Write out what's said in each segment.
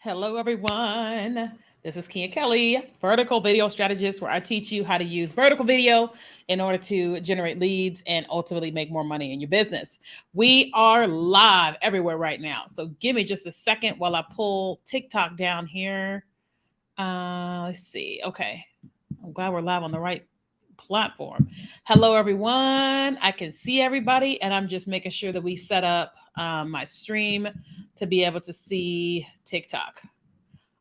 Hello, everyone. This is Kia Kelly, vertical video strategist, where I teach you how to use vertical video in order to generate leads and ultimately make more money in your business. We are live everywhere right now. So give me just a second while I pull TikTok down here. Let's see. Okay. I'm glad we're live on the right platform. Hello, everyone. I can see everybody, and I'm just making sure that we set up my stream to be able to see TikTok.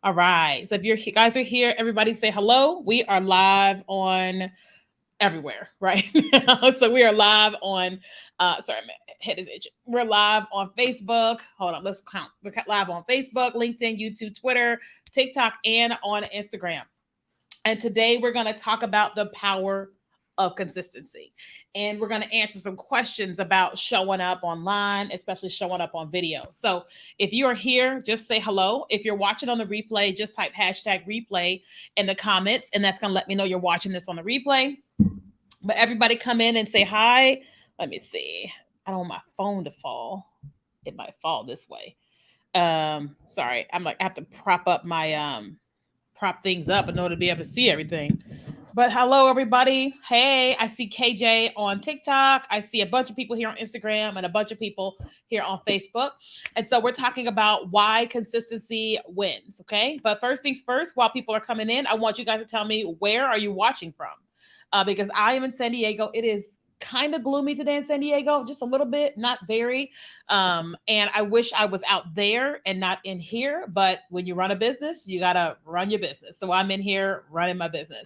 All right. So if you guys are here, everybody say hello. We are live on everywhere right now. So we are live on, sorry, my head is itching. We're live on Facebook. Hold on, let's count. We're live on Facebook, LinkedIn, YouTube, Twitter, TikTok, and on Instagram. And today we're going to talk about the power of consistency. And we're going to answer some questions about showing up online, especially showing up on video. So if you are here, just say hello. If you're watching on the replay, just type hashtag replay in the comments, and that's going to let me know you're watching this on the replay. But everybody come in and say hi. Let me see. I don't want my phone to fall. It might fall this way. Sorry. I have to prop things up in order to be able to see everything. But hello, everybody. Hey, I see KJ on TikTok. I see a bunch of people here on Instagram and a bunch of people here on Facebook. And so we're talking about why consistency wins. Okay. But first things first, while people are coming in, I want you guys to tell me, where are you watching from? Because I am in San Diego. It is kind of gloomy today in San Diego, just a little bit, not very. And I wish I was out there and not in here. But when you run a business, you got to run your business. So I'm in here running my business.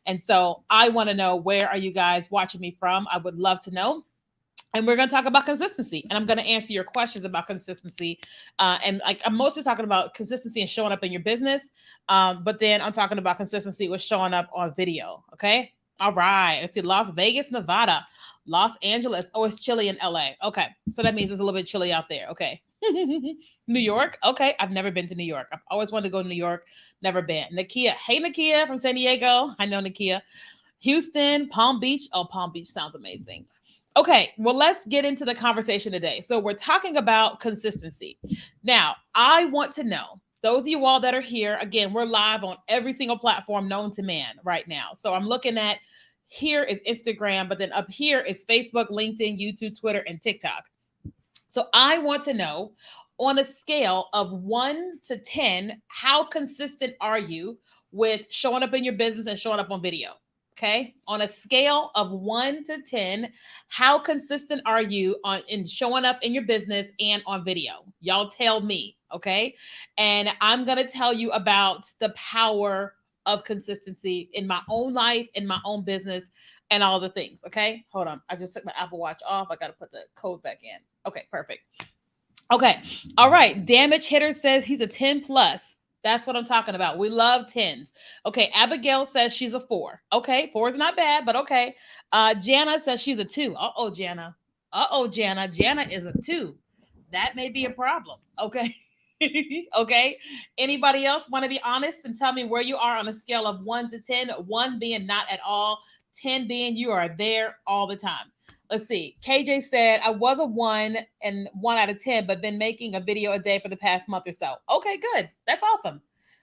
And so I want to know, where are you guys watching me from? I would love to know. And we're going to talk about consistency, and I'm going to answer your questions about consistency. And like, I'm mostly talking about consistency and showing up in your business. But then I'm talking about consistency with showing up on video. Okay. All right. Let's see. Las Vegas, Nevada, Los Angeles. Oh, it's chilly in LA. Okay. So that means it's a little bit chilly out there. Okay. New York. Okay. I've never been to New York. I've always wanted to go to New York. Never been. Nakia. Hey, Nakia from San Diego. I know Nakia. Houston, Palm Beach. Oh, Palm Beach sounds amazing. Okay, well, let's get into the conversation today. So, we're talking about consistency. Now, I want to know, those of you all that are here, again, we're live on every single platform known to man right now. So, I'm looking at, here is Instagram, but then up here is Facebook, LinkedIn, YouTube, Twitter, and TikTok. So, I want to know, on a scale of 1 to 10, how consistent are you with showing up in your business and showing up on video? Okay. On a scale of 1 to 10, how consistent are you on in showing up in your business and on video? Y'all tell me. Okay. And I'm going to tell you about the power of consistency in my own life, in my own business, and all the things. Okay. Hold on. I just took my Apple Watch off. I got to put the code back in. Okay. Perfect. Okay. All right. Damage Hitter says he's a 10 plus. That's what I'm talking about. We love tens. Okay. Abigail says she's a 4. Okay. 4 is not bad, but okay. Jana says she's a 2. Uh-oh, Jana. Uh-oh, Jana. Jana is a 2. That may be a problem. Okay. Okay. Anybody else want to be honest and tell me where you are on a scale of 1 to 10? 1 being not at all, 10 being you are there all the time. Let's see. KJ said, I was a 1 out of 10, but been making a video a day for the past month or so. Okay, good. That's awesome.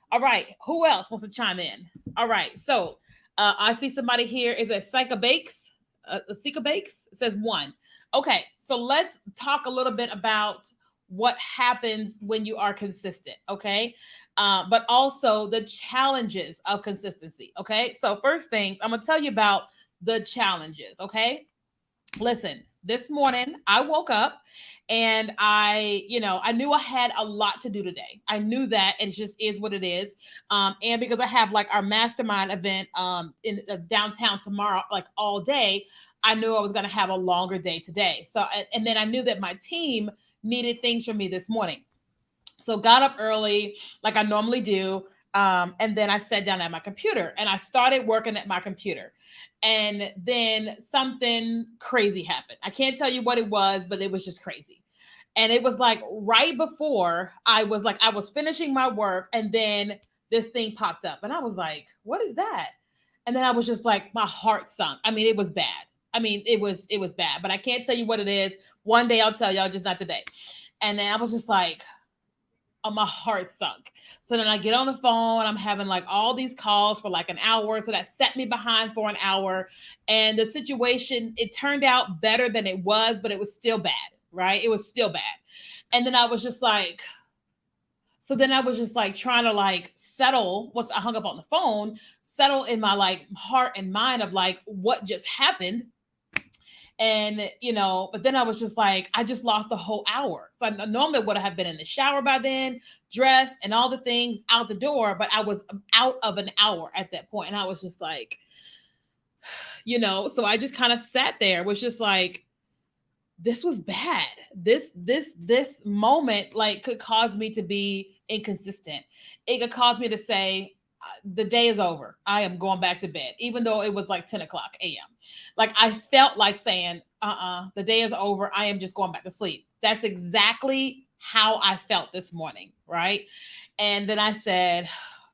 All right. Who else wants to chime in? All right. So I see somebody here. Is it Psycha Bakes? Sika Bakes says 1. Okay. So let's talk a little bit about what happens when you are consistent. Okay. But also the challenges of consistency. Okay. So, first things, I'm going to tell you about the challenges. Okay. Listen, this morning I woke up and I knew I had a lot to do today. I knew that it just is what it is. And because I have like our mastermind event in downtown tomorrow, like all day, I knew I was going to have a longer day today. So, and then I knew that my team needed things from me this morning. So got up early like I normally do. And then I sat down at my computer and I started working at my computer. And then something crazy happened. I can't tell you what it was, but it was just crazy. And it was like right before I was finishing my work, and then this thing popped up. And I was like, what is that? And then I was just like, my heart sunk. I mean, it was bad. I mean, it was bad, but I can't tell you what it is. One day I'll tell y'all, just not today. And then I was just like, my heart sunk. So then I get on the phone. I'm having like all these calls for like an hour. So that set me behind for an hour. And the situation, it turned out better than it was, but it was still bad, right? It was still bad. And then I was just like, so then I was just like trying to like settle once I hung up on the phone, settle in my like heart and mind of like what just happened. And but then I was just like, I just lost a whole hour. So I normally would have been in the shower by then, dressed and all the things out the door, but I was out of an hour at that point. And I was just like, so I just kind of sat there, was just like, this was bad. This moment like could cause me to be inconsistent. It could cause me to say, the day is over. I am going back to bed, even though it was like 10 o'clock a.m. Like I felt like saying, the day is over. I am just going back to sleep. That's exactly how I felt this morning. Right. And then I said,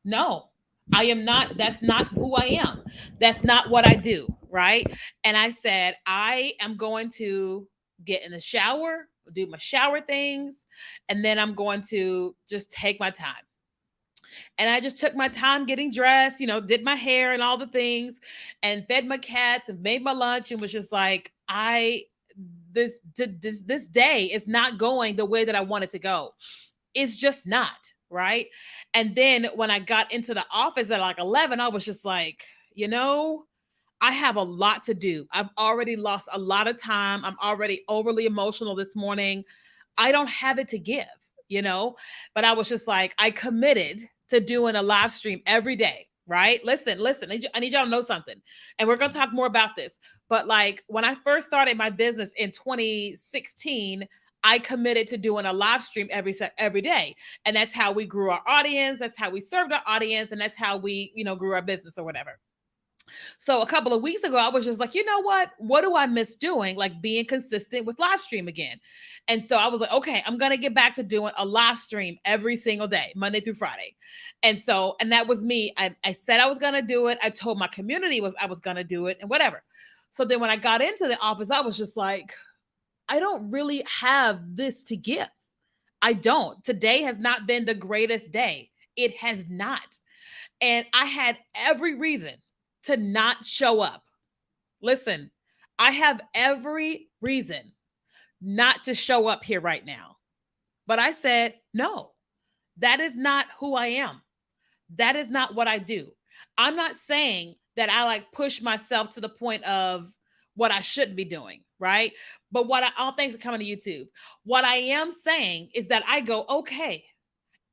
no, I am not. That's not who I am. That's not what I do. Right. And I said, I am going to get in the shower, do my shower things, and then I'm going to just take my time. And I just took my time getting dressed, did my hair and all the things, and fed my cats and made my lunch, and was just like, this day is not going the way that I want it to go. It's just not, right? And then when I got into the office at like 11, I was just like, I have a lot to do. I've already lost a lot of time. I'm already overly emotional this morning. I don't have it to give, but I was just like, I committed to doing a live stream every day. Right? Listen, I need y'all to know something. And we're going to talk more about this. But like when I first started my business in 2016, I committed to doing a live stream every day. And that's how we grew our audience. That's how we served our audience. And that's how we, grew our business or whatever. So a couple of weeks ago, I was just like, you know what? What do I miss doing? Like being consistent with live stream again. And so I was like, okay, I'm going to get back to doing a live stream every single day, Monday through Friday. And that was me. I said I was going to do it. I told my community I was going to do it and whatever. So then when I got into the office, I was just like, I don't really have this to give. I don't. Today has not been the greatest day. It has not. And I had every reason to not show up. Listen, I have every reason not to show up here right now. But I said, no, that is not who I am. That is not what I do. I'm not saying that I like push myself to the point of what I shouldn't be doing, right? But all things are coming to YouTube. What I am saying is that I go, okay,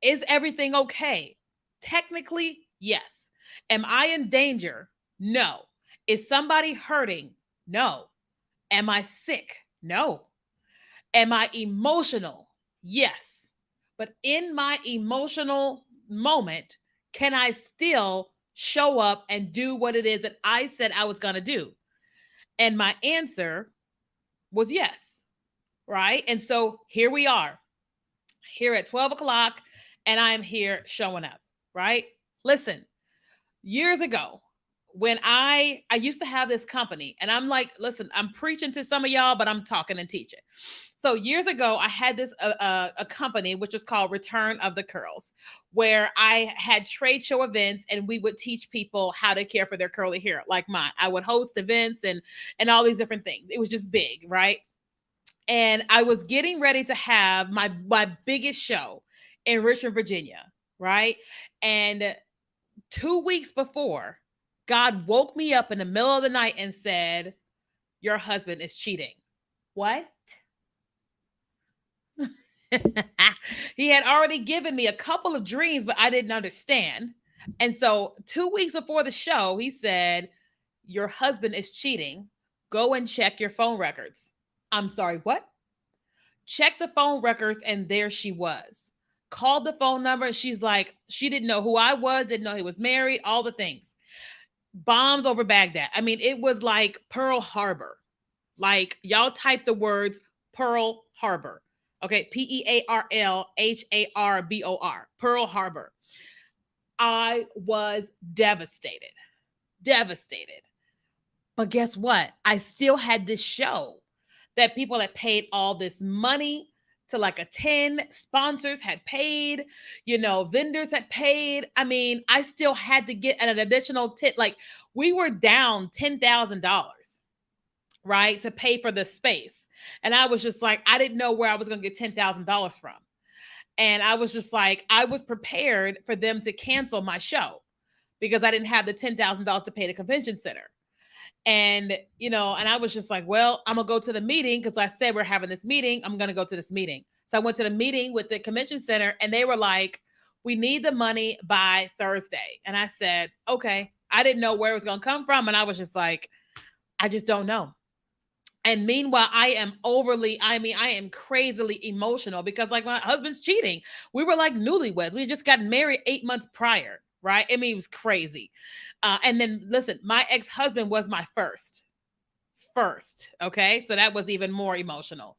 is everything okay? Technically, yes. Am I in danger? No. Is somebody hurting? No. Am I sick? No. Am I emotional? Yes. But in my emotional moment, can I still show up and do what it is that I said I was going to do? And my answer was yes. Right. And so here we are, here at 12 o'clock, and I'm here showing up. Right. Listen, years ago, when I used to have this company, and I'm like, listen, I'm preaching to some of y'all, but I'm talking and teaching. So years ago, I had this a company which was called Return of the Curls, where I had trade show events, and we would teach people how to care for their curly hair, like mine. I would host events and all these different things. It was just big, right? And I was getting ready to have my biggest show in Richmond, Virginia, right? And 2 weeks before, God woke me up in the middle of the night and said, your husband is cheating. What? He had already given me a couple of dreams, but I didn't understand. And so 2 weeks before the show, he said, your husband is cheating. Go and check your phone records. I'm sorry, what? Check the phone records, and there she was. Called the phone number. She's like, she didn't know who I was, didn't know he was married, all the things. Bombs over Baghdad. I mean, it was like Pearl Harbor. Like, y'all type the words Pearl Harbor. Okay, Pearlharbor. Pearl Harbor. I was devastated. Devastated. But guess what? I still had this show that people had paid all this money to like a 10. Sponsors had paid, vendors had paid. I mean, I still had to get an additional 10. Like, we were down $10,000, right, to pay for the space. And I was just like, I didn't know where I was going to get $10,000 from. And I was just like, I was prepared for them to cancel my show because I didn't have the $10,000 to pay the convention center. And I was just like, well, I'm gonna go to the meeting because I said we're having this meeting. I'm gonna go to this meeting. So I went to the meeting with the convention center, and they were like, we need the money by Thursday. And I said, okay. I didn't know where it was gonna come from. And I was just like, I just don't know. And meanwhile, I am crazily emotional because, like, my husband's cheating. We were like newlyweds. We had just gotten married 8 months prior, right? I mean, it was crazy. And then listen, my ex-husband was my first. Okay. So that was even more emotional.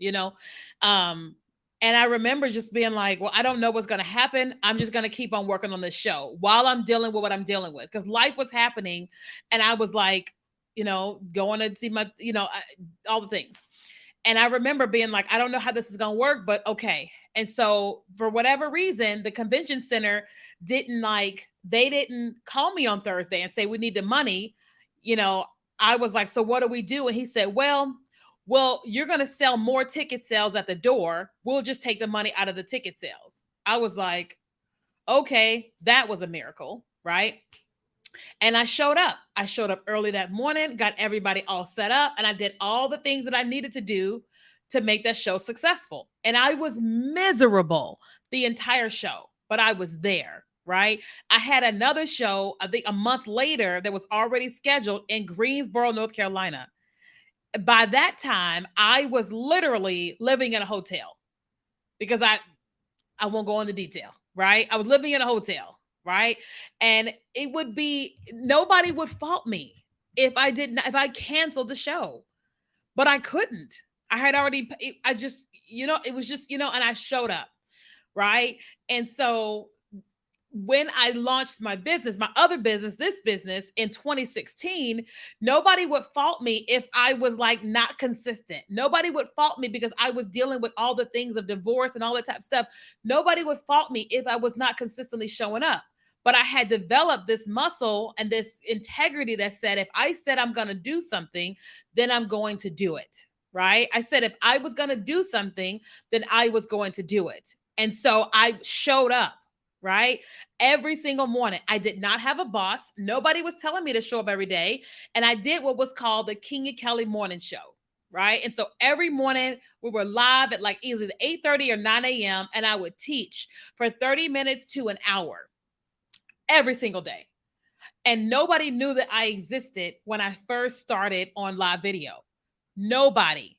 And I remember just being like, well, I don't know what's going to happen. I'm just going to keep on working on this show while I'm dealing with what I'm dealing with, because life was happening. And I was like, going to see all the things. And I remember being like, I don't know how this is going to work, but okay. And so for whatever reason, the convention center they didn't call me on Thursday and say, we need the money. I was like, so what do we do? And he said, well, you're going to sell more ticket sales at the door. We'll just take the money out of the ticket sales. I was like, okay, that was a miracle, right? And I showed up. I showed up early that morning, got everybody all set up, and I did all the things that I needed to do to make that show successful. And I was miserable the entire show, but I was there, right? I had another show, I think a month later, that was already scheduled in Greensboro, North Carolina. By that time, I was literally living in a hotel because I won't go into detail, right? I was living in a hotel, right? And nobody would fault me if I canceled the show, but I couldn't. I had already, it was just, and I showed up, right? And so when I launched my business, my other business, this business in 2016, nobody would fault me if I was like not consistent. Nobody would fault me because I was dealing with all the things of divorce and all that type of stuff. Nobody would fault me if I was not consistently showing up. But I had developed this muscle and this integrity that said, if I said I'm going to do something, then I'm going to do it, right? I said, if I was going to do something, then I was going to do it. And so I showed up. Right? Every single morning. I did not have a boss. Nobody was telling me to show up every day. And I did what was called the Kenya Kelly Morning Show. Right? And so every morning we were live at like either 8:30 or 9 a.m. And I would teach for 30 minutes to an hour every single day. And nobody knew that I existed when I first started on live video. Nobody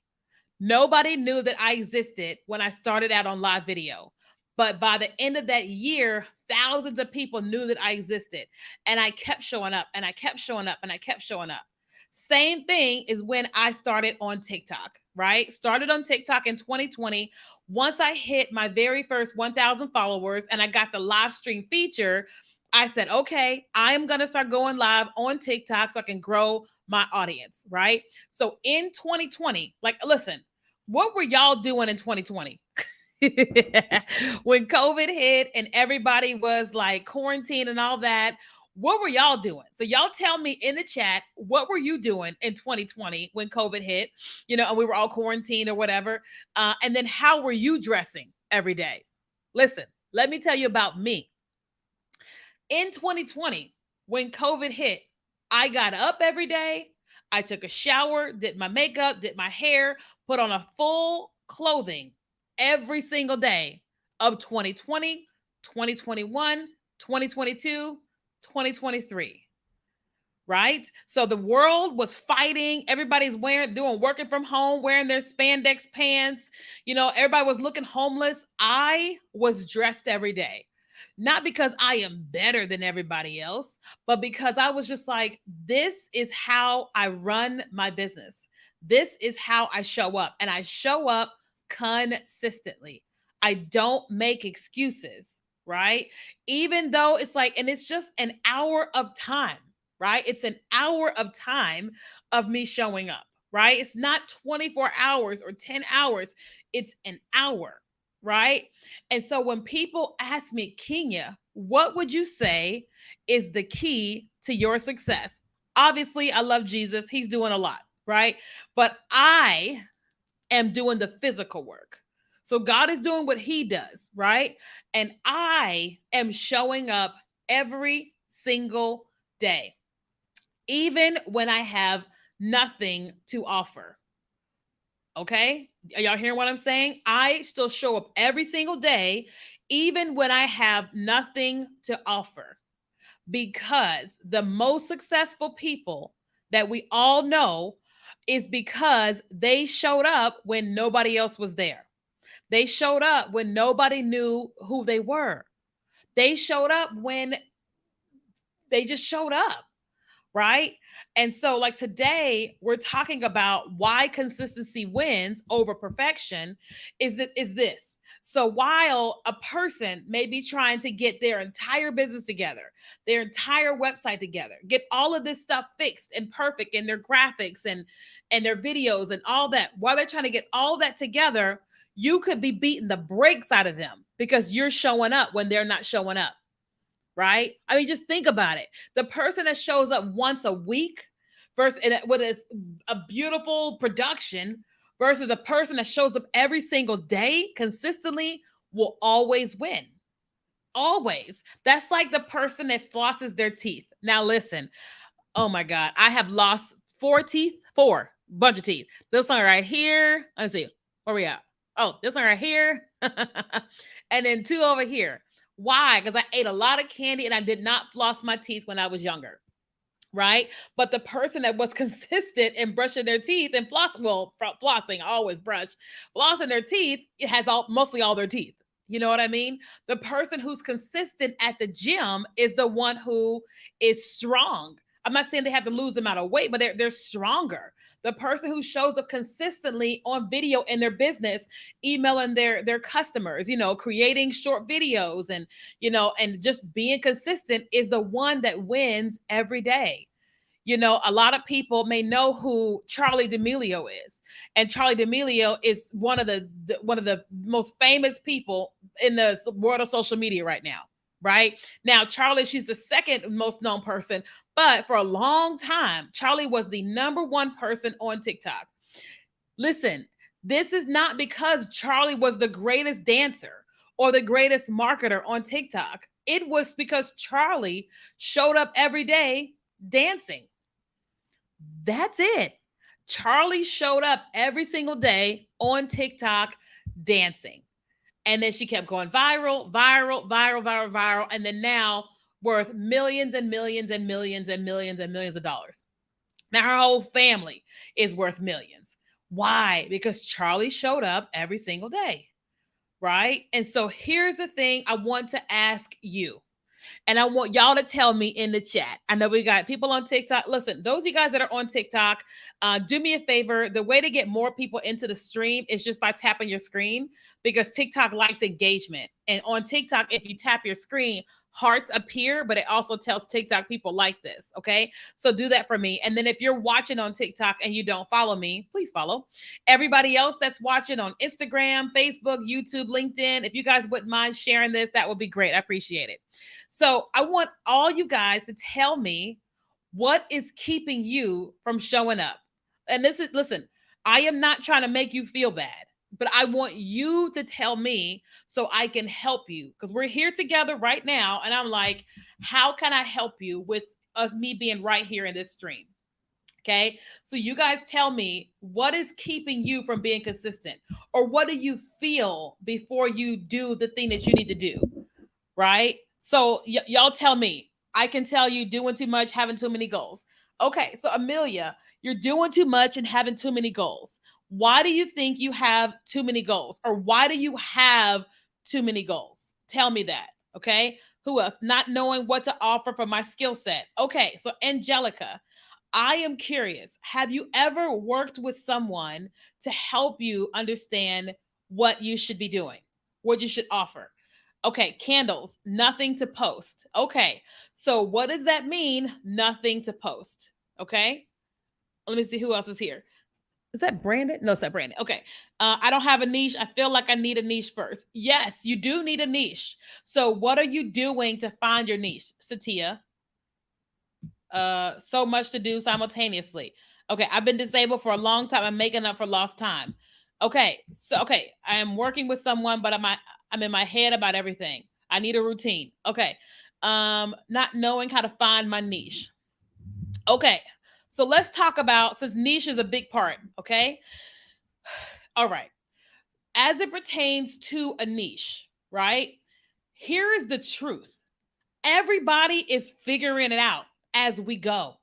knew that I existed when I started out on live video. But by the end of that year, thousands of people knew that I existed. And I kept showing up and I kept showing up and I kept showing up. Same thing is when I started on TikTok, right? Started on TikTok in 2020. Once I hit my very first 1,000 followers and I got the live stream feature, I said, okay, I am going to start going live on TikTok so I can grow my audience, right? So in 2020, like, listen, what were y'all doing in 2020? When COVID hit and everybody was like quarantined and all that, what were y'all doing? So y'all tell me in the chat, what were you doing in 2020 when COVID hit, and we were all quarantined or whatever? And then how were you dressing every day? Listen, let me tell you about me. In 2020, when COVID hit, I got up every day. I took a shower, did my makeup, did my hair, put on a full clothing every single day of 2020, 2021, 2022, 2023. Right? So the world was fighting. Everybody's working from home, wearing their spandex pants. Everybody was looking homeless. I was dressed every day. Not because I am better than everybody else, but because I was just like, this is how I run my business. This is how I show up. And I show up consistently. I don't make excuses, right? Even though it's like, and it's just an hour of time, right? It's an hour of time of me showing up, right? It's not 24 hours or 10 hours. It's an hour. right? And so when people ask me, Kenya, what would you say is the key to your success? Obviously, I love Jesus. He's doing a lot, right? But I am doing the physical work. So God is doing what he does, right? And I am showing up every single day, even when I have nothing to offer. Okay? Are y'all hearing what I'm saying? I still show up every single day, even when I have nothing to offer, because the most successful people that we all know is because they showed up when nobody else was there. They showed up when nobody knew who they were. They showed up when they just showed up, right? And so, like today, we're talking about why consistency wins over perfection. Is this? So while a person may be trying to get their entire business together, their entire website together, get all of this stuff fixed and perfect in their graphics and their videos and all that, while they're trying to get all that together, you could be beating the brakes out of them because you're showing up when they're not showing up, right? I mean, just think about it. The person that shows up once a week versus with a beautiful production versus a person that shows up every single day consistently will always win. Always. That's like the person that flosses their teeth. Now, listen. Oh my God. I have lost four teeth, four, bunch of teeth. This one right here. Let's see. Where we at? Oh, this one right here. And then two over here. Why? Because I ate a lot of candy and I did not floss my teeth when I was younger. Right. But the person that was consistent in brushing their teeth and flossing, I always brush, flossing their teeth, it has mostly all their teeth. You know what I mean? The person who's consistent at the gym is the one who is strong. I'm not saying they have to lose the amount of weight, but they're stronger. The person who shows up consistently on video in their business, emailing their customers, creating short videos and just being consistent is the one that wins every day. A lot of people may know who Charli D'Amelio is, and Charli D'Amelio is one of the most famous people in the world of social media right now. Right now, Charli, she's the second most known person, but for a long time, Charli was the number one person on TikTok. Listen, this is not because Charli was the greatest dancer or the greatest marketer on TikTok. It was because Charli showed up every day dancing. That's it. Charli showed up every single day on TikTok dancing. And then she kept going viral, viral, viral, viral, viral. And then now worth millions and millions and millions and millions and millions of dollars. Now her whole family is worth millions. Why? Because Charli showed up every single day. Right. And so here's the thing I want to ask you. And I want y'all to tell me in the chat. I know we got people on TikTok. Listen, those of you guys that are on TikTok, do me a favor. The way to get more people into the stream is just by tapping your screen, because TikTok likes engagement. And on TikTok, if you tap your screen, hearts appear, but it also tells TikTok people like this. Okay. So do that for me. And then if you're watching on TikTok and you don't follow me, please follow. Everybody else that's watching on Instagram, Facebook, YouTube, LinkedIn, if you guys wouldn't mind sharing this, that would be great. I appreciate it. So I want all you guys to tell me what is keeping you from showing up. And listen, I am not trying to make you feel bad, but I want you to tell me so I can help you, because we're here together right now. And I'm like, how can I help you with me being right here in this stream? Okay. So you guys tell me, what is keeping you from being consistent, or what do you feel before you do the thing that you need to do? Right. So y'all tell me. I can tell you doing too much, having too many goals. Okay. So Amelia, you're doing too much and having too many goals. Why do you think you have too many goals, or why do you have too many goals? Tell me that. Okay. Who else? Not knowing what to offer for my skill set. Okay. So Angelica, I am curious. Have you ever worked with someone to help you understand what you should be doing, what you should offer? Okay, candles, nothing to post. Okay, so what does that mean? Nothing to post. Okay, let me see who else is here. Is that Brandon? No, it's not Brandon. Okay. I don't have a niche. I feel like I need a niche first. Yes, you do need a niche. So what are you doing to find your niche, Satya? So much to do simultaneously. Okay, I've been disabled for a long time. I'm making up for lost time. Okay, I am working with someone, but I'm in my head about everything. I need a routine. Okay. Not knowing how to find my niche. Okay. So let's talk about, since niche is a big part, okay? All right. As it pertains to a niche, right? Here is the truth. Everybody is figuring it out as we go.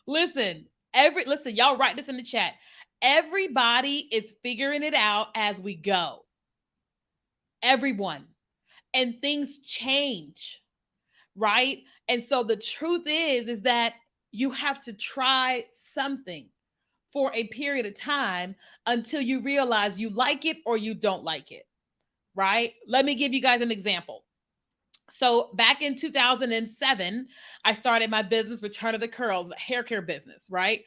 Listen, y'all write this in the chat. Everybody is figuring it out as we go. Everyone. And things change, right? And so the truth is that you have to try something for a period of time until you realize you like it or you don't like it, right? Let me give you guys an example. So back in 2007, I started my business, Return of the Curls, a hair care business, right?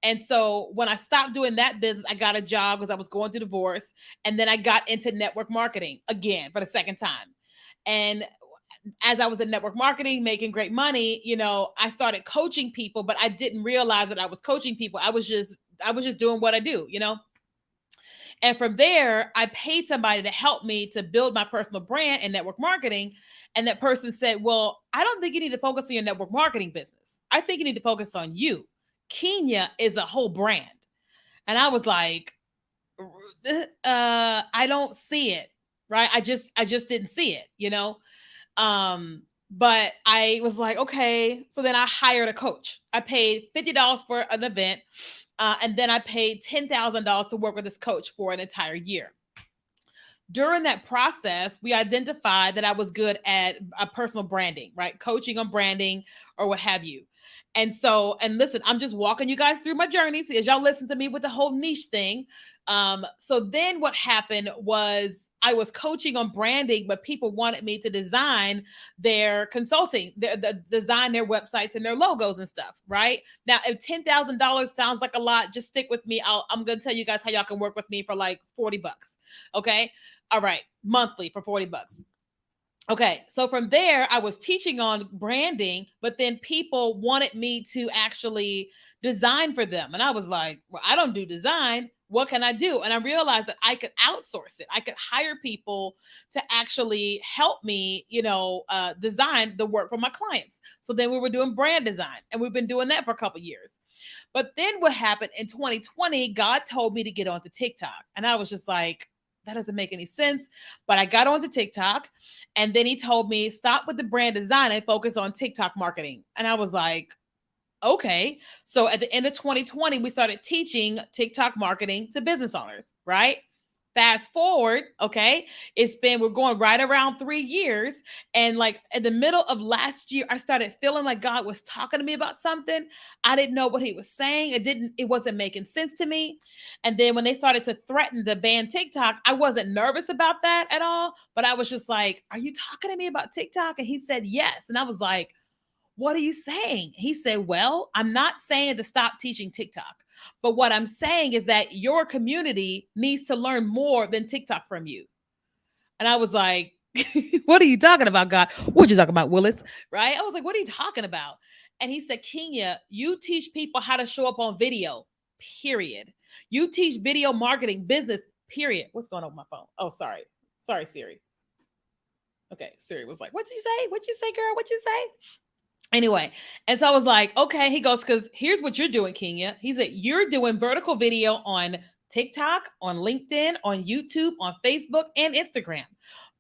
And so when I stopped doing that business, I got a job because I was going through divorce. And then I got into network marketing again for the second time. And as I was in network marketing, making great money, I started coaching people, but I didn't realize that I was coaching people. I was just doing what I do. And from there, I paid somebody to help me to build my personal brand in network marketing. And that person said, well, I don't think you need to focus on your network marketing business. I think you need to focus on you. Kenya is a whole brand. And I was like, I don't see it. Right. I just didn't see it. But I was like, okay. So then I hired a coach. I paid $50 for an event. And then I paid $10,000 to work with this coach for an entire year. During that process, we identified that I was good at personal branding, right? Coaching on branding or what have you. And listen, I'm just walking you guys through my journey. So as y'all listen to me with the whole niche thing. So then what happened was I was coaching on branding, but people wanted me to design their consulting, design their websites and their logos and stuff, right? Now, if $10,000 sounds like a lot, just stick with me. I'm going to tell you guys how y'all can work with me for like $40. Okay. All right. Monthly for $40. Okay, so from there, I was teaching on branding, but then people wanted me to actually design for them. And I was like, well, I don't do design. What can I do? And I realized that I could outsource it. I could hire people to actually help me, design the work for my clients. So then we were doing brand design, and we've been doing that for a couple years. But then what happened in 2020, God told me to get onto TikTok. And I was just like, that doesn't make any sense. But I got onto TikTok, and then he told me, stop with the brand design and focus on TikTok marketing. And I was like, okay. So at the end of 2020, we started teaching TikTok marketing to business owners, right? Fast forward, okay, we're going right around 3 years. And like in the middle of last year, I started feeling like God was talking to me about something. I didn't know what he was saying. It wasn't making sense to me. And then when they started to threaten to ban TikTok, I wasn't nervous about that at all. But I was just like, are you talking to me about TikTok? And he said, yes. And I was like, what are you saying? He said, well, I'm not saying to stop teaching TikTok, but what I'm saying is that your community needs to learn more than TikTok from you. And I was like, what are you talking about, God? What you talking about, Willis? Right? I was like, what are you talking about? And he said, Kenya, you teach people how to show up on video, period. You teach video marketing, business, period. What's going on with my phone? Oh, sorry. Sorry, Siri. Okay, Siri was like, what'd you say? What'd you say, girl? What'd you say? Anyway, and so I was like, okay, he goes, because here's what you're doing, Kenya. He said, you're doing vertical video on TikTok, on LinkedIn, on YouTube, on Facebook, and Instagram,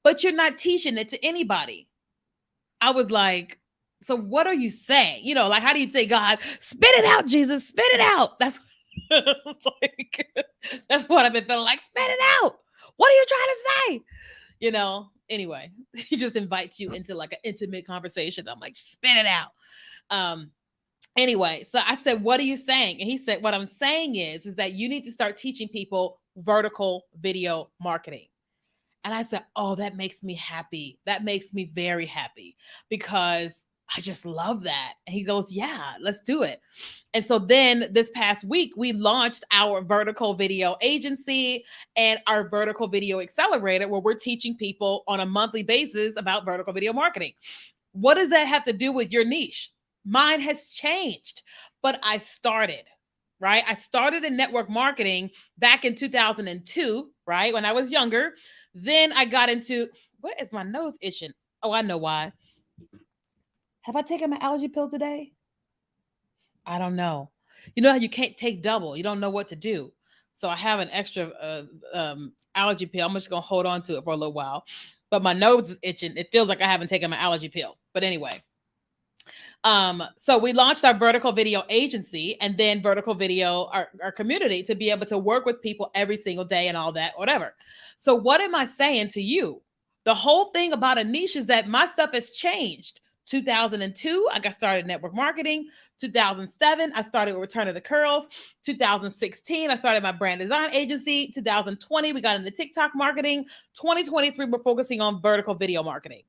but you're not teaching it to anybody. I was like, so what are you saying? Like, how do you say, God, spit it out, Jesus, spit it out? That's like, that's what I've been feeling like, spit it out. What are you trying to say? Anyway, he just invites you into like an intimate conversation. I'm like, spit it out. Anyway, so I said, what are you saying? And he said, what I'm saying is that you need to start teaching people vertical video marketing. And I said, oh, that makes me happy. That makes me very happy, because I just love that. And he goes, yeah, let's do it. And so then this past week, we launched our vertical video agency and our vertical video accelerator, where we're teaching people on a monthly basis about vertical video marketing. What does that have to do with your niche? Mine has changed, but I started, right? I started in network marketing back in 2002, right? When I was younger. Then I got into, what is my nose itching? Oh, I know why. Have I taken my allergy pill today? I don't know. You know how you can't take double. You don't know what to do. So I have an extra allergy pill. I'm just gonna hold on to it for a little while. But my nose is itching. It feels like I haven't taken my allergy pill. But anyway, so we launched our vertical video agency and then vertical video, our community, to be able to work with people every single day and all that, whatever. So what am I saying to you? The whole thing about a niche is that my stuff has changed. 2002, I got started in network marketing. 2007, I started with Return of the Curls. 2016, I started my brand design agency. 2020, we got into TikTok marketing. 2023, we're focusing on vertical video marketing.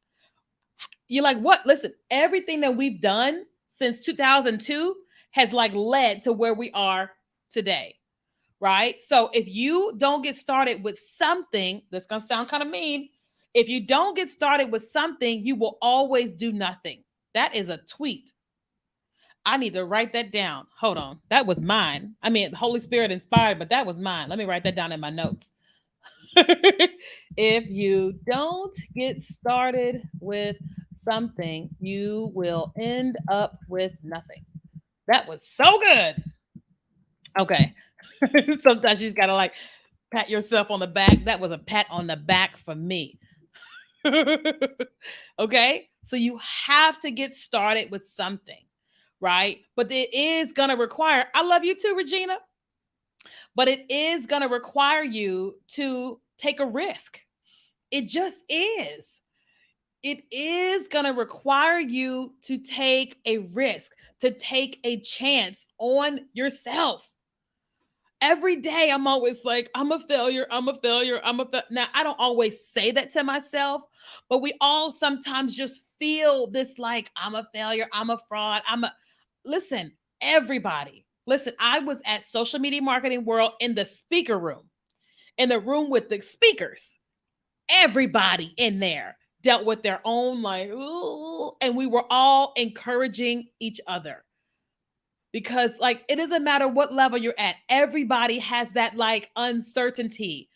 You're like, what? Listen, everything that we've done since 2002 has like led to where we are today, right? So if you don't get started with something, that's going to sound kind of mean. If you don't get started with something, you will always do nothing. That is a tweet. I need to write that down. Hold on. That was mine. I mean, the Holy Spirit inspired, but that was mine. Let me write that down in my notes. If you don't get started with something, you will end up with nothing. That was so good. Okay. Sometimes you just gotta like pat yourself on the back. That was a pat on the back for me. Okay. So you have to get started with something, right? But it is gonna require, I love you too, Regina, but it is gonna require you to take a risk. It just is. It is going to require you to take a risk, to take a chance on yourself. Every day, I'm always like, I'm a failure. I'm a failure. Now, I don't always say that to myself, but we all sometimes just feel this like, I'm a failure. I'm a fraud. Listen, everybody, listen, I was at Social Media Marketing World in the speaker room, in the room with the speakers. Everybody in there dealt with their own like, ooh, and we were all encouraging each other, because like it doesn't matter what level you're at, everybody has that like uncertainty.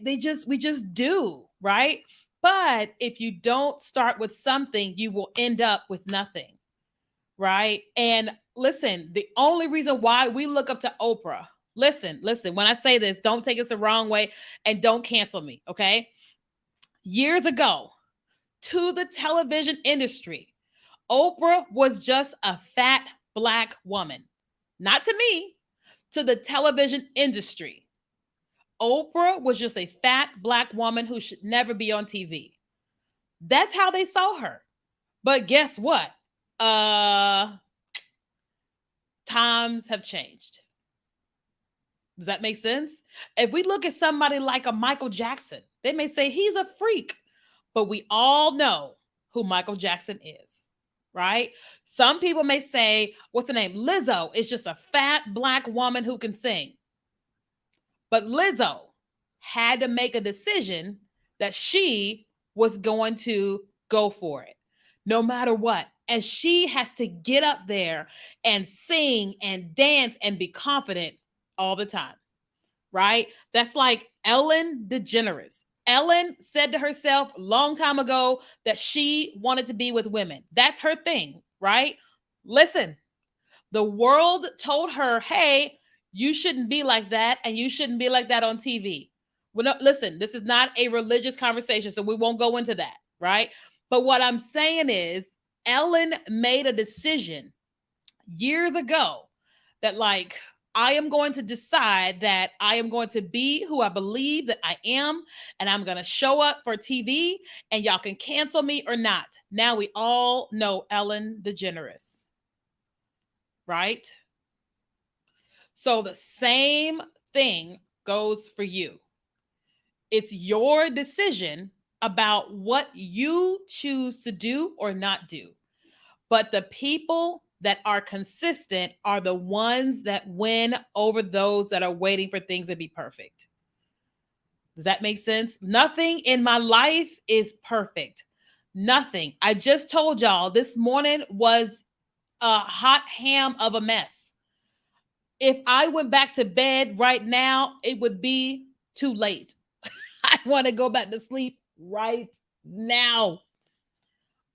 We just do, right? But if you don't start with something, you will end up with nothing, right? And listen, the only reason why we look up to Oprah, listen, when I say this, don't take us the wrong way and don't cancel me, okay? Years ago, to the television industry, Oprah was just a fat Black woman. Not to me, to the television industry. Oprah was just a fat Black woman who should never be on TV. That's how they saw her. But guess what? Times have changed. Does that make sense? If we look at somebody like a Michael Jackson, they may say he's a freak, but we all know who Michael Jackson is, right? Some people may say, what's her name? Lizzo is just a fat Black woman who can sing. But Lizzo had to make a decision that she was going to go for it, no matter what. And she has to get up there and sing and dance and be confident all the time, right? That's like Ellen DeGeneres. Ellen said to herself a long time ago that she wanted to be with women. That's her thing, right? Listen, the world told her, hey, you shouldn't be like that, and you shouldn't be like that on TV. Well, no, listen, this is not a religious conversation, so we won't go into that, right? But what I'm saying is, Ellen made a decision years ago that, like, I am going to decide that I am going to be who I believe that I am, and I'm going to show up for TV, and y'all can cancel me or not. Now we all know Ellen DeGeneres, right? So the same thing goes for you. It's your decision about what you choose to do or not do. But the people that are consistent are the ones that win over those that are waiting for things to be perfect. Does that make sense? Nothing in my life is perfect. Nothing. I just told y'all this morning was a hot ham of a mess. If I went back to bed right now, it would be too late. I want to go back to sleep right now.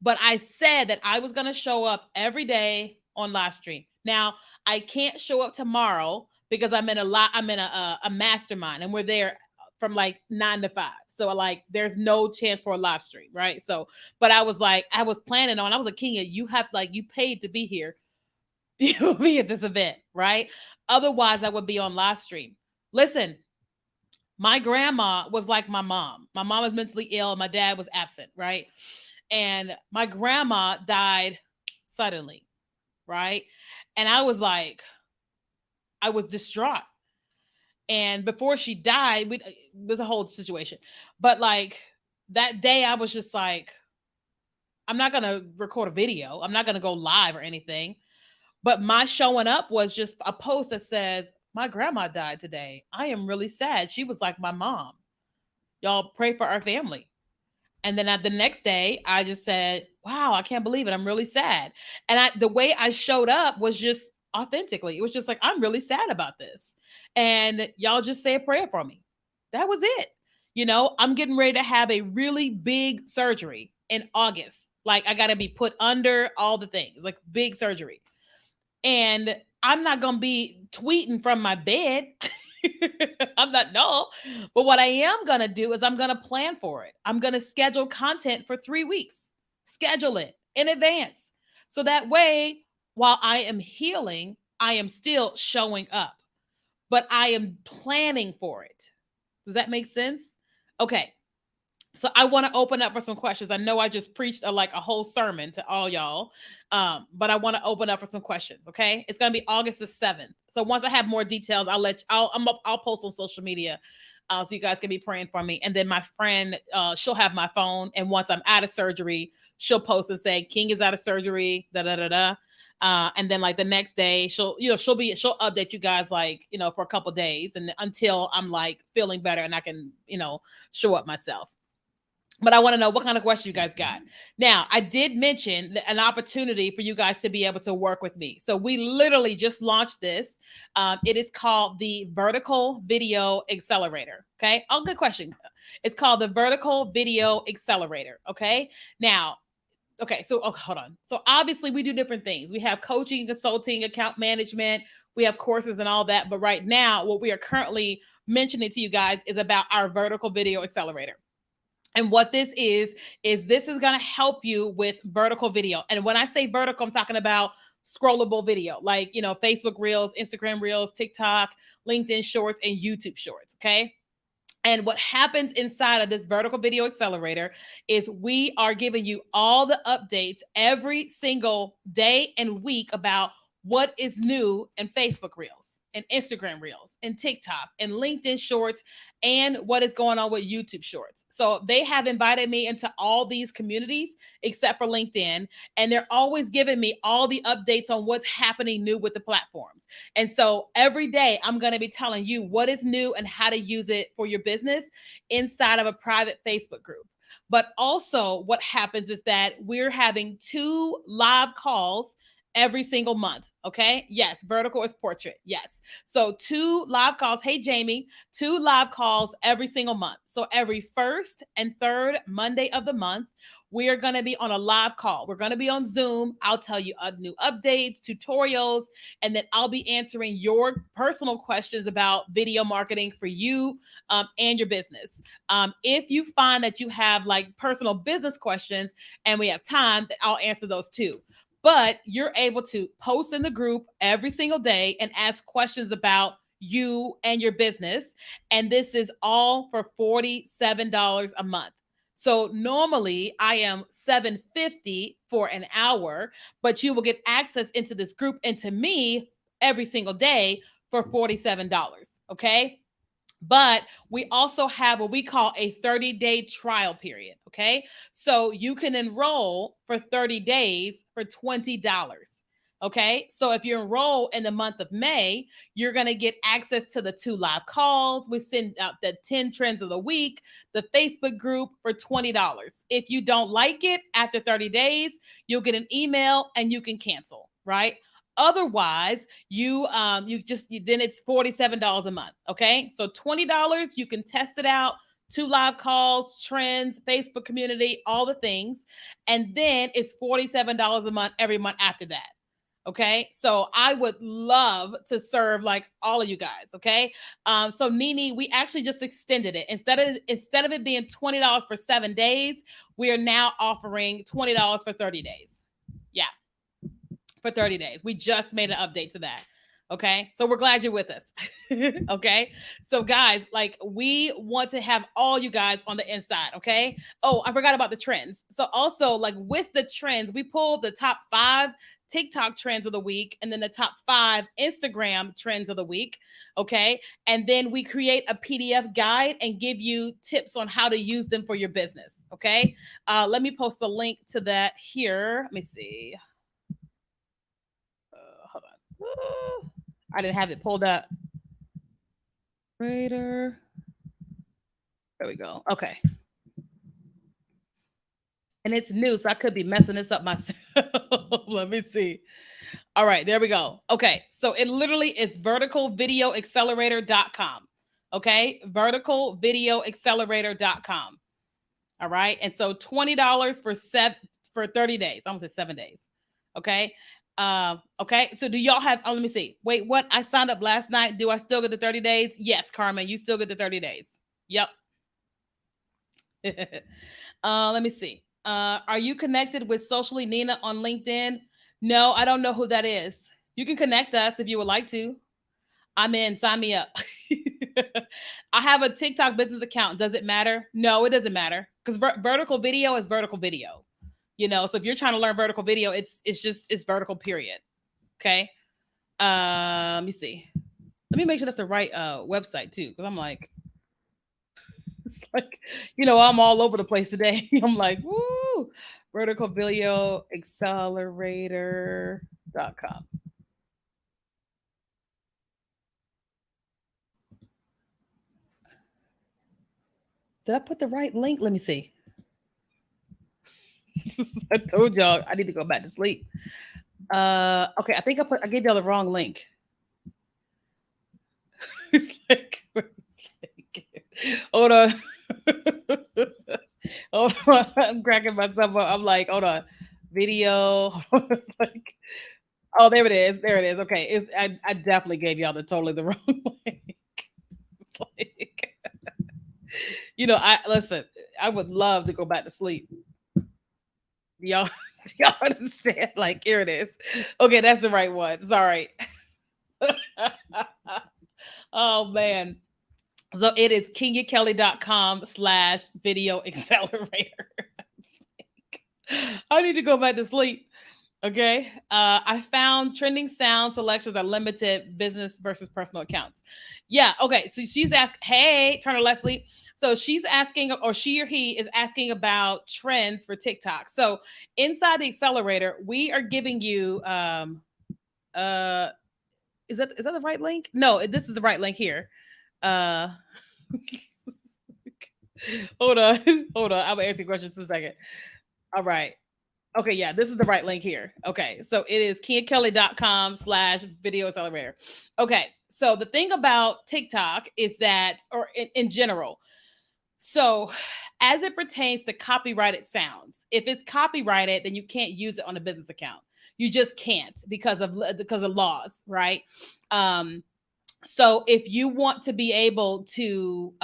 But I said that I was going to show up every day on live stream. Now, I can't show up tomorrow because I'm in a mastermind and we're there from like 9 to 5. So like there's no chance for a live stream, right? So but I was like I was planning on I was like, Kenya, you have like you paid to be here. You will be at this event, right? Otherwise I would be on live stream. Listen, my grandma was like my mom. My mom was mentally ill, my dad was absent, right? And my grandma died suddenly, right? And I was like, I was distraught. And before she died, it was a whole situation. But like that day, I was just like, I'm not going to record a video. I'm not going to go live or anything. But my showing up was just a post that says, my grandma died today. I am really sad. She was like my mom. Y'all pray for our family. And then the next day, I just said, wow, I can't believe it. I'm really sad. And the way I showed up was just authentically. It was just like, I'm really sad about this. And y'all just say a prayer for me. That was it. You know, I'm getting ready to have a really big surgery in August. Like, I got to be put under all the things, like big surgery. And I'm not going to be tweeting from my bed. I'm not, no. But what I am going to do is I'm going to plan for it. I'm going to schedule content for 3 weeks. Schedule it in advance. So that way, while I am healing, I am still showing up, but I am planning for it. Does that make sense? Okay. So I want to open up for some questions. I know I just preached a whole sermon to all y'all, but I want to open up for some questions. Okay, it's gonna be August the 7th. So once I have more details, I'll post on social media, so you guys can be praying for me. And then my friend, she'll have my phone, and once I'm out of surgery, she'll post and say King is out of surgery. Da da da da. And then like the next day, she'll update you guys for a couple days, and until I'm like feeling better and I can show up myself. But I want to know what kind of questions you guys got. Now, I did mention an opportunity for you guys to be able to work with me. So we literally just launched this. It is called the Vertical Video Accelerator. Okay. Oh, good question. It's called the Vertical Video Accelerator. Okay. Now, okay. So hold on. So obviously we do different things. We have coaching, consulting, account management. We have courses and all that. But right now, what we are currently mentioning to you guys is about our Vertical Video Accelerator. And what this is this is going to help you with vertical video. And when I say vertical, I'm talking about scrollable video, like, Facebook Reels, Instagram Reels, TikTok, LinkedIn Shorts, and YouTube Shorts. Okay. And what happens inside of this Vertical Video Accelerator is we are giving you all the updates every single day and week about what is new in Facebook Reels and Instagram Reels and TikTok and LinkedIn Shorts and what is going on with YouTube Shorts. So they have invited me into all these communities except for LinkedIn, and they're always giving me all the updates on what's happening new with the platforms. And so every day I'm going to be telling you what is new and how to use it for your business inside of a private Facebook group. But also what happens is that we're having 2 live calls every single month. Okay. Yes. Vertical is portrait. Yes. So 2 live calls. Hey, Jamie, 2 live calls every single month. So every first and third Monday of the month, we are going to be on a live call. We're going to be on Zoom. I'll tell you new updates, tutorials, and then I'll be answering your personal questions about video marketing for you and your business. If you find that you have like personal business questions and we have time, then I'll answer those too. But you're able to post in the group every single day and ask questions about you and your business. And this is all for $47 a month. So normally I am $7.50 for an hour, but you will get access into this group and to me every single day for $47. Okay. But we also have what we call a 30-day trial period. Okay. So you can enroll for 30 days for $20. Okay. So if you enroll in the month of May, you're going to get access to the 2 live calls. We send out the 10 trends of the week, the Facebook group for $20. If you don't like it after 30 days, you'll get an email and you can cancel, right? Otherwise, then it's $47 a month. Okay. So $20, you can test it out. 2 live calls, trends, Facebook community, all the things. And then it's $47 a month every month after that. Okay. So I would love to serve like all of you guys. Okay. So Nini, we actually just extended it. Instead of it being $20 for 7 days, we are now offering $20 for 30 days. Yeah. For 30 days. We just made an update to that. Okay. So we're glad you're with us. Okay. So, guys, like we want to have all you guys on the inside. Okay. Oh, I forgot about the trends. So, also, like with the trends, we pulled the top 5 TikTok trends of the week and then the top 5 Instagram trends of the week. Okay. And then we create a PDF guide and give you tips on how to use them for your business. Okay. Let me post the link to that here. Let me see. Hold on. I didn't have it pulled up. Raider. There we go. Okay. And it's new, so I could be messing this up myself. Let me see. All right, there we go. Okay. So it literally is verticalvideoaccelerator.com. Okay. Verticalvideoaccelerator.com. All right. And so $20 for 30 days. I almost said 7 days. Okay. Okay. So do y'all have let me see. Wait, what? I signed up last night. Do I still get the 30 days? Yes, Carmen, you still get the 30 days. Yep. Let me see. Are you connected with Socially Nina on LinkedIn? No, I don't know who that is. You can connect us if you would like to. I'm in. Sign me up. I have a TikTok business account. Does it matter? No, it doesn't matter because vertical video is vertical video. So if you're trying to learn vertical video, it's vertical period. Okay. Let me see. Let me make sure that's the right website too, because I'm like, it's like, I'm all over the place today. I'm like, woo, verticalvideoaccelerator.com. Did I put the right link? Let me see. I told y'all I need to go back to sleep. Okay, I think I gave y'all the wrong link. It's like, hold on. Hold on. I'm cracking myself up. I'm like, hold on. Video. It's like, oh, there it is. There it is. Okay. I definitely gave y'all totally the wrong link. It's like, listen, I would love to go back to sleep. Y'all understand? Like, here it is. Okay, that's the right one. Sorry. Oh man. So it is kenyakelly.com/video accelerator. I need to go back to sleep. Okay. I found trending sound selections are limited business versus personal accounts. Yeah. Okay. So she's asked, hey, Turner Leslie. So she's asking, or she or he is asking about trends for TikTok. So inside the accelerator, we are giving you is that the right link? No, this is the right link here. Hold on. Hold on. I'm gonna answer your questions in a second. All right. Okay, yeah, this is the right link here. Okay, so it is kenyakelly.com/video accelerator. Okay, so the thing about TikTok is that, or in general, so as it pertains to copyrighted sounds, if it's copyrighted, then you can't use it on a business account. You just can't because of laws, right? So if you want to be able to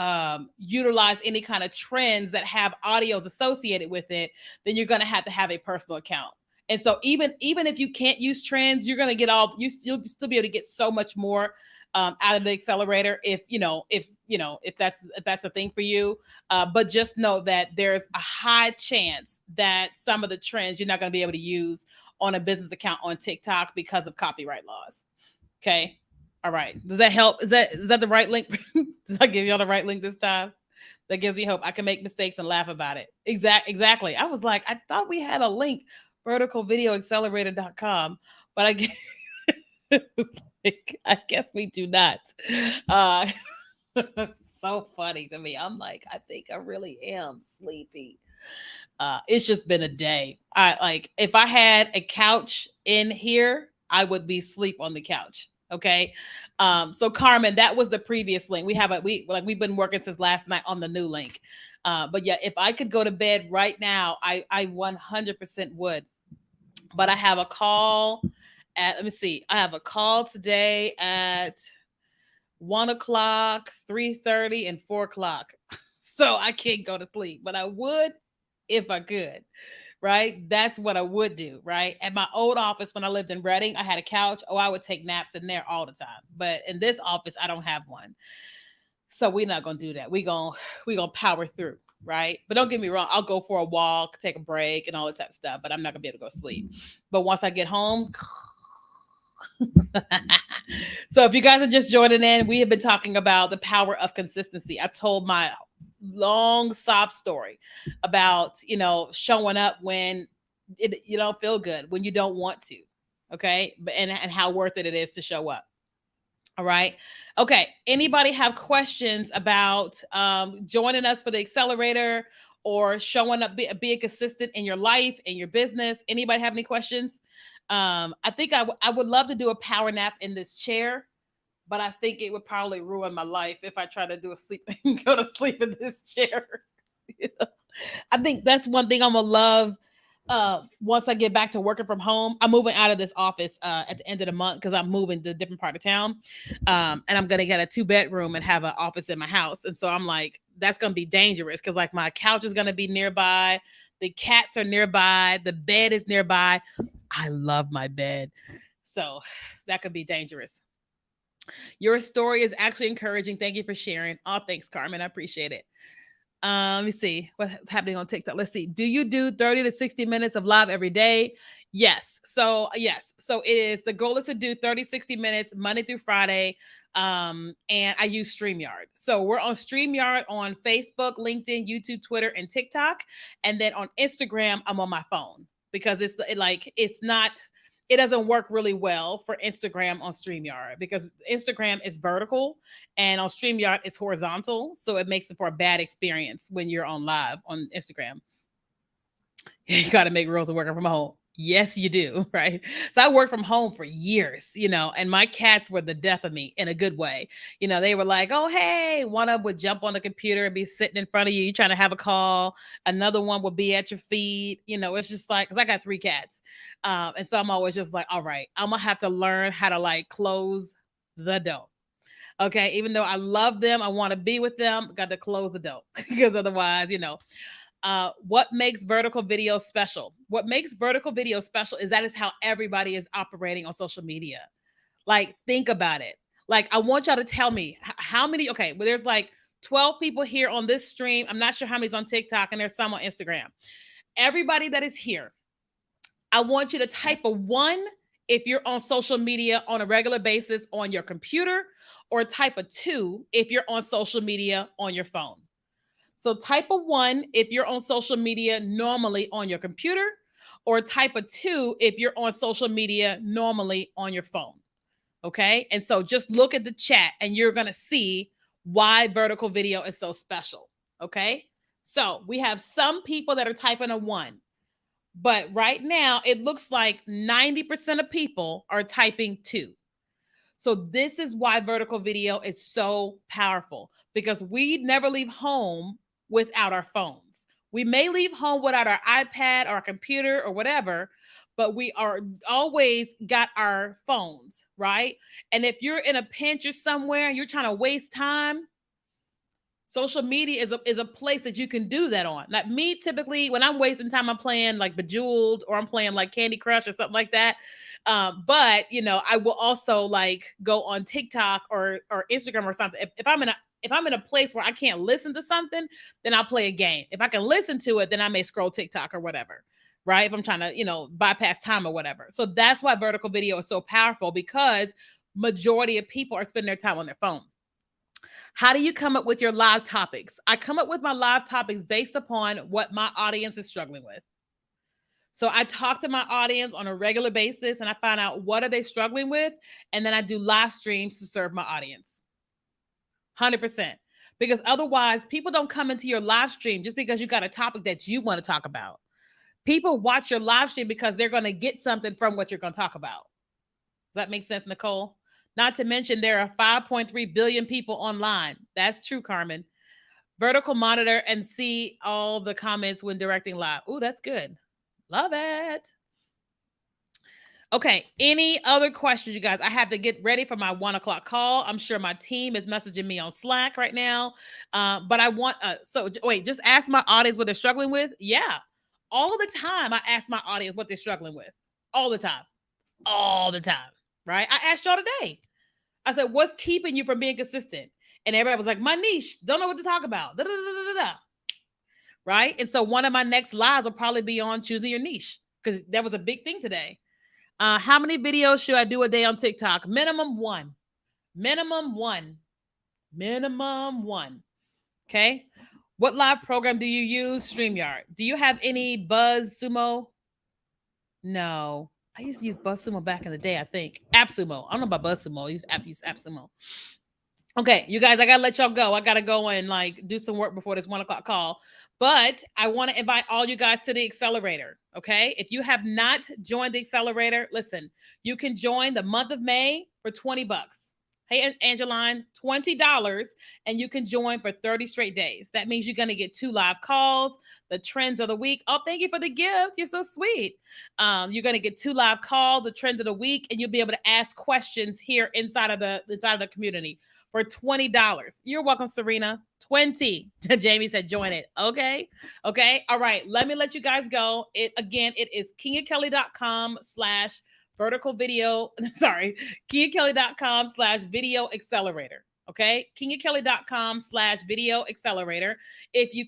utilize any kind of trends that have audios associated with it, then you're going to have a personal account. And so even if you can't use trends, you're going to get you'll still be able to get so much more out of the accelerator if that's a thing for you. But just know that there's a high chance that some of the trends you're not going to be able to use on a business account on TikTok because of copyright laws. Okay. All right. Does that help? Is that the right link? Did I give y'all the right link this time? That gives me hope. I can make mistakes and laugh about it. Exactly. I was like, I thought we had a link, verticalvideoaccelerator.com, but I guess, I guess we do not. Uh, so funny to me. I'm like, I think I really am sleepy. It's just been a day. I like if I had a couch in here, I would be sleep on the couch. Okay. So Carmen, that was the previous link. We've been working since last night on the new link. But yeah, if I could go to bed right now, I 100% would. But I have a call at, let me see, I have a call today at 1 o'clock, 3:30, and 4 o'clock. So I can't go to sleep, but I would if I could, right? That's what I would do, right? At my old office when I lived in Reading, I had a couch. Oh, I would take naps in there all the time. But in this office, I don't have one. So we're not gonna do that. We gonna power through, right? But don't get me wrong, I'll go for a walk, take a break, and all that type of stuff. But I'm not gonna be able to go to sleep. But once I get home, so if you guys are just joining in, we have been talking about the power of consistency. I told my long sob story about, showing up when you don't feel good, when you don't want to. Okay. And how worth it is to show up. All right. Okay. Anybody have questions about joining us for the accelerator or showing up, being consistent in your life, in your business? Anybody have any questions? I think I would love to do a power nap in this chair, but I think it would probably ruin my life if I try to do a sleep go to sleep in this chair. I think that's one thing I'm gonna love. Once I get back to working from home, I'm moving out of this office at the end of the month because I'm moving to a different part of town. And I'm gonna get a 2-bedroom and have an office in my house. And so I'm like, that's gonna be dangerous because like my couch is gonna be nearby, the cats are nearby, the bed is nearby. I love my bed. So that could be dangerous. Your story is actually encouraging. Thank you for sharing. Oh, thanks, Carmen. I appreciate it. Let me see what's happening on TikTok. Let's see. Do you do 30 to 60 minutes of live every day? Yes. So it is, the goal is to do 30, 60 minutes Monday through Friday. And I use StreamYard. So we're on StreamYard on Facebook, LinkedIn, YouTube, Twitter, and TikTok. And then on Instagram, I'm on my phone because it's not, it doesn't work really well for Instagram on StreamYard because Instagram is vertical and on StreamYard it's horizontal. So it makes it for a bad experience when you're on live on Instagram. You got to make rules of working from home. Yes, you do. Right. So I worked from home for years, and my cats were the death of me in a good way. They were like, oh, hey, one of them would jump on the computer and be sitting in front of you, trying to have a call. Another one would be at your feet. It's just like, because I got 3 cats. And so I'm always just like, all right, I'm going to have to learn how to like close the door. Okay. Even though I love them, I want to be with them, got to close the door because otherwise, what makes vertical video special? What makes vertical video special is that is how everybody is operating on social media. Like, think about it. Like, I want y'all to tell me how many. Okay, well, there's like 12 people here on this stream. I'm not sure how many's on TikTok, and there's some on Instagram. Everybody that is here, I want you to type a 1 if you're on social media on a regular basis on your computer, or type a 2 if you're on social media on your phone. So type a 1 if you're on social media normally on your computer, or type a 2 if you're on social media normally on your phone. Okay. And so just look at the chat and you're going to see why vertical video is so special. Okay. So we have some people that are typing a 1, but right now it looks like 90% of people are typing 2. So this is why vertical video is so powerful, because we never leave home without our phones. We may leave home without our iPad or our computer or whatever, but we are always got our phones, right? And if you're in a pinch or somewhere and you're trying to waste time, social media is a place that you can do that on. Like me, typically, when I'm wasting time, I'm playing like Bejeweled or I'm playing like Candy Crush or something like that. But I will also like go on TikTok or Instagram or something. If I'm in a place where I can't listen to something, then I'll play a game. If I can listen to it, then I may scroll TikTok or whatever. Right? If I'm trying to, bypass time or whatever. So that's why vertical video is so powerful, because majority of people are spending their time on their phone. How do you come up with your live topics? I come up with my live topics based upon what my audience is struggling with. So I talk to my audience on a regular basis and I find out what are they struggling with, and then I do live streams to serve my audience. 100%. Because otherwise, people don't come into your live stream just because you got a topic that you want to talk about. People watch your live stream because they're going to get something from what you're going to talk about. Does that make sense, Nicole? Not to mention there are 5.3 billion people online. That's true, Carmen. Vertical monitor and see all the comments when directing live. Oh, that's good. Love it. Okay. Any other questions, you guys? I have to get ready for my 1:00 call. I'm sure my team is messaging me on Slack right now. But I want, wait, just ask my audience what they're struggling with. Yeah. All the time, I ask my audience what they're struggling with. All the time. All the time. Right. I asked y'all today. I said, what's keeping you from being consistent? And everybody was like, my niche. Don't know what to talk about. Da, da, da, da, da, da. Right. And so one of my next lives will probably be on choosing your niche because that was a big thing today. How many videos should I do a day on TikTok? Minimum one. Minimum one. Minimum one. Okay. What live program do you use? StreamYard. Do you have any BuzzSumo? No. I used to use BuzzSumo back in the day, I think. AppSumo. I don't know about BuzzSumo. I use AppSumo. Okay, you guys, I gotta let y'all go. I gotta go and like do some work before this 1:00 call. But I want to invite all you guys to the accelerator. Okay. If you have not joined the accelerator, listen, you can join the month of May for $20. Hey, Angeline, $20, and you can join for 30 straight days. That means you're going to get 2 live calls, the trends of the week. Oh, thank you for the gift. You're so sweet. You're going to get 2 live calls, the trend of the week, and you'll be able to ask questions here inside of the community for $20. You're welcome, Serena. 20. Jamie said, join it. Okay. Okay. All right. Let me let you guys go. It is kingakelly.com/vertical video. Sorry. kingakelly.com/video accelerator. Okay. kingakelly.com/video accelerator. If you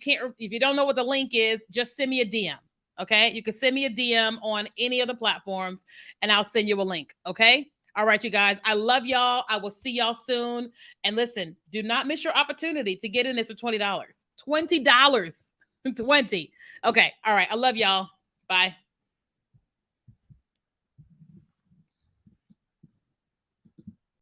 don't know what the link is, just send me a DM. Okay. You can send me a DM on any of the platforms and I'll send you a link. Okay. All right, you guys. I love y'all. I will see y'all soon. And listen, do not miss your opportunity to get in this for $20. $20. 20. Okay. All right. I love y'all. Bye.